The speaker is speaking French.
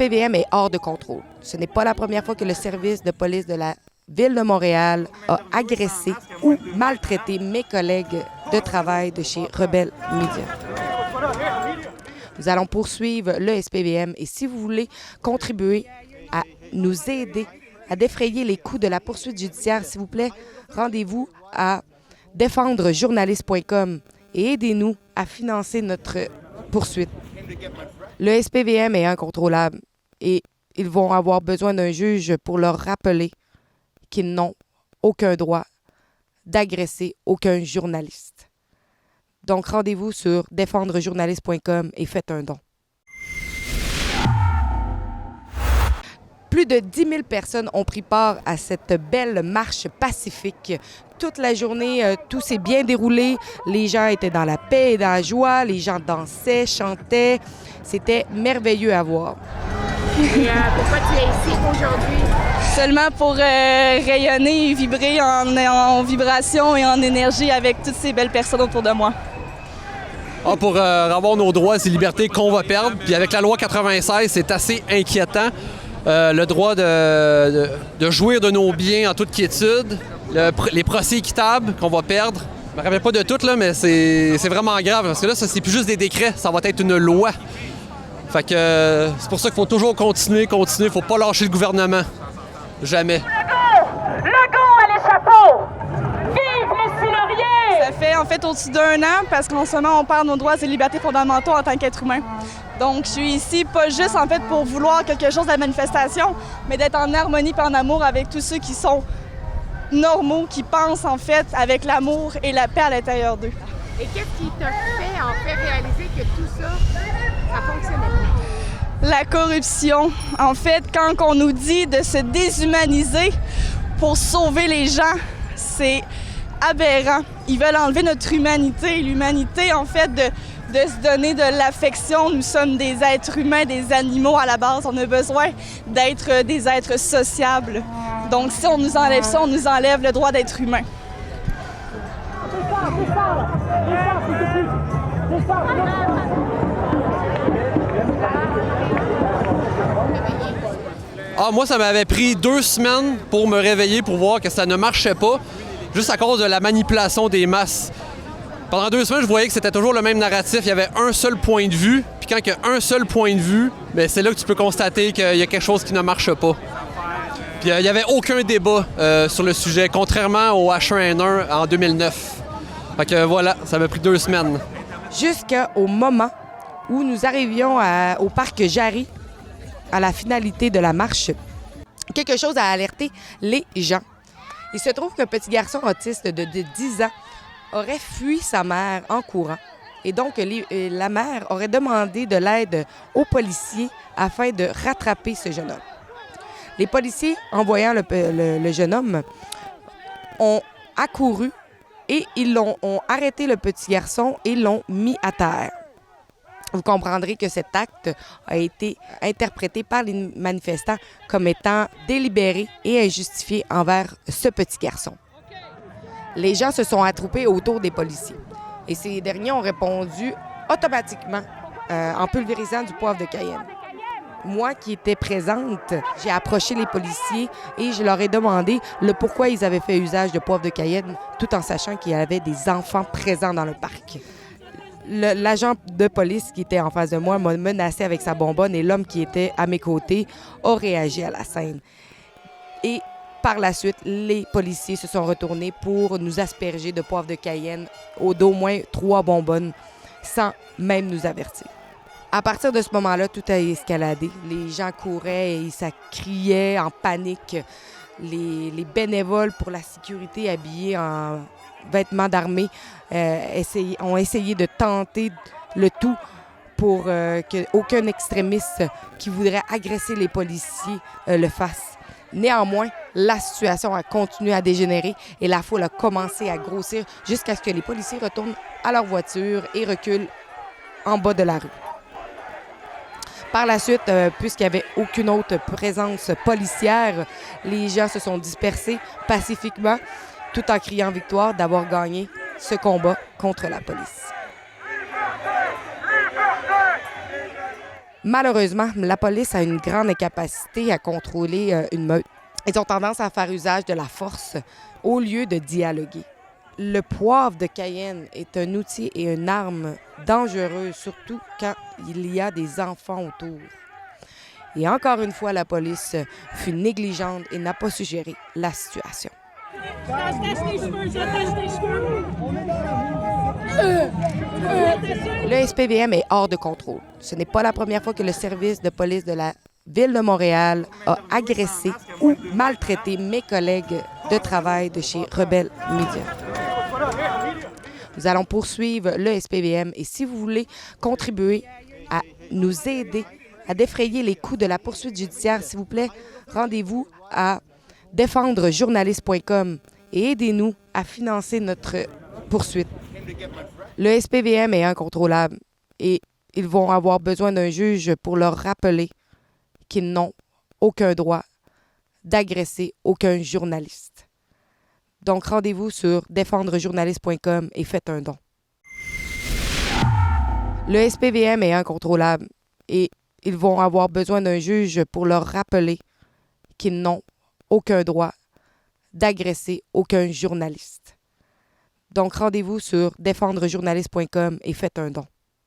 SPVM est hors de contrôle. Ce n'est pas la première fois que le service de police de la Ville de Montréal a agressé ou maltraité mes collègues de travail de chez Rebelle Media. Nous allons poursuivre le SPVM et si vous voulez contribuer à nous aider à défrayer les coûts de la poursuite judiciaire, s'il vous plaît, rendez-vous à défendrejournaliste.com et aidez-nous à financer notre poursuite. Le SPVM est incontrôlable et ils vont avoir besoin d'un juge pour leur rappeler qu'ils n'ont aucun droit d'agresser aucun journaliste. Donc, rendez-vous sur défendrejournaliste.com et faites un don. Plus de 10 000 personnes ont pris part à cette belle marche pacifique. Toute la journée, tout s'est bien déroulé. Les gens étaient dans la paix et dans la joie. Les gens dansaient, chantaient. C'était merveilleux à voir. Et pourquoi tu es ici aujourd'hui? Seulement pour rayonner et vibrer en vibration et en énergie avec toutes ces belles personnes autour de moi. Pour avoir nos droits et libertés qu'on va perdre. Puis avec la loi 96, c'est assez inquiétant. Le droit de jouir de nos biens en toute quiétude. Les procès équitables qu'on va perdre. Je me rappelle pas de tout, là, mais c'est vraiment grave. Parce que là, ça, c'est plus juste des décrets. Ça va être une loi. Fait que c'est pour ça qu'il faut toujours continuer. Il faut pas lâcher le gouvernement. Jamais. Legault à l'échafaud! Vive les Siluriers! Ça fait en fait au-dessus d'1 an parce qu'en ce moment, on perd nos droits et libertés fondamentaux en tant qu'être humain. Donc, je suis ici pas juste en fait pour vouloir quelque chose de la manifestation, mais d'être en harmonie et en amour avec tous ceux qui sont normaux, qui pensent en fait avec l'amour et la paix à l'intérieur d'eux. Et qu'est-ce qui t'a fait réaliser que tout ça, ça fonctionnait pas? La corruption. En fait, quand on nous dit de se déshumaniser pour sauver les gens, c'est aberrant. Ils veulent enlever notre humanité. L'humanité, en fait, de se donner de l'affection. Nous sommes des êtres humains, des animaux à la base. On a besoin d'être des êtres sociables. Donc, si on nous enlève ça, on nous enlève le droit d'être humain. Moi, ça m'avait pris 2 semaines pour me réveiller, pour voir que ça ne marchait pas, juste à cause de la manipulation des masses. Pendant 2 semaines, je voyais que c'était toujours le même narratif. Il y avait un seul point de vue. Puis quand il y a un seul point de vue, bien, c'est là que tu peux constater qu'il y a quelque chose qui ne marche pas. Puis il n'y avait aucun débat sur le sujet, contrairement au H1N1 en 2009. Fait que voilà, ça m'a pris 2 semaines. Jusqu'au moment où nous arrivions au parc Jarry, à la finalité de la marche, quelque chose a alerté les gens. Il se trouve qu'un petit garçon autiste de 10 ans aurait fui sa mère en courant. Et donc, la mère aurait demandé de l'aide aux policiers afin de rattraper ce jeune homme. Les policiers, en voyant le jeune homme, ont accouru et ils ont arrêté le petit garçon et l'ont mis à terre. Vous comprendrez que cet acte a été interprété par les manifestants comme étant délibéré et injustifié envers ce petit garçon. Les gens se sont attroupés autour des policiers et ces derniers ont répondu automatiquement en pulvérisant du poivre de Cayenne. Moi qui étais présente, j'ai approché les policiers et je leur ai demandé le pourquoi ils avaient fait usage de poivre de Cayenne tout en sachant qu'il y avait des enfants présents dans le parc. L'agent de police qui était en face de moi m'a menacé avec sa bonbonne et l'homme qui était à mes côtés a réagi à la scène. Et par la suite, les policiers se sont retournés pour nous asperger de poivre de Cayenne d'au moins 3 bonbonnes sans même nous avertir. À partir de ce moment-là, tout a escaladé. Les gens couraient et ça criait en panique. Les bénévoles pour la sécurité habillés en vêtements d'armée ont essayé de tenter le tout pour qu'aucun extrémiste qui voudrait agresser les policiers le fasse. Néanmoins, la situation a continué à dégénérer et la foule a commencé à grossir jusqu'à ce que les policiers retournent à leur voiture et reculent en bas de la rue. Par la suite, puisqu'il n'y avait aucune autre présence policière, les gens se sont dispersés pacifiquement tout en criant victoire d'avoir gagné ce combat contre la police. Malheureusement, la police a une grande incapacité à contrôler une meute. Ils ont tendance à faire usage de la force au lieu de dialoguer. Le poivre de Cayenne est un outil et une arme dangereuse, surtout quand il y a des enfants autour. Et encore une fois, la police fut négligente et n'a pas suggéré la situation. Le SPVM est hors de contrôle. Ce n'est pas la première fois que le service de police de la Ville de Montréal a agressé ou maltraité mes collègues de travail de chez Rebelle Media. Nous allons poursuivre le SPVM et si vous voulez contribuer à nous aider à défrayer les coûts de la poursuite judiciaire, s'il vous plaît, rendez-vous à défendrejournaliste.com et aidez-nous à financer notre poursuite. Le SPVM est incontrôlable et ils vont avoir besoin d'un juge pour leur rappeler qu'ils n'ont aucun droit d'agresser aucun journaliste. Donc, rendez-vous sur défendrejournaliste.com et faites un don. Le SPVM est incontrôlable et ils vont avoir besoin d'un juge pour leur rappeler qu'ils n'ont aucun droit d'agresser aucun journaliste. Donc, rendez-vous sur défendrejournaliste.com et faites un don.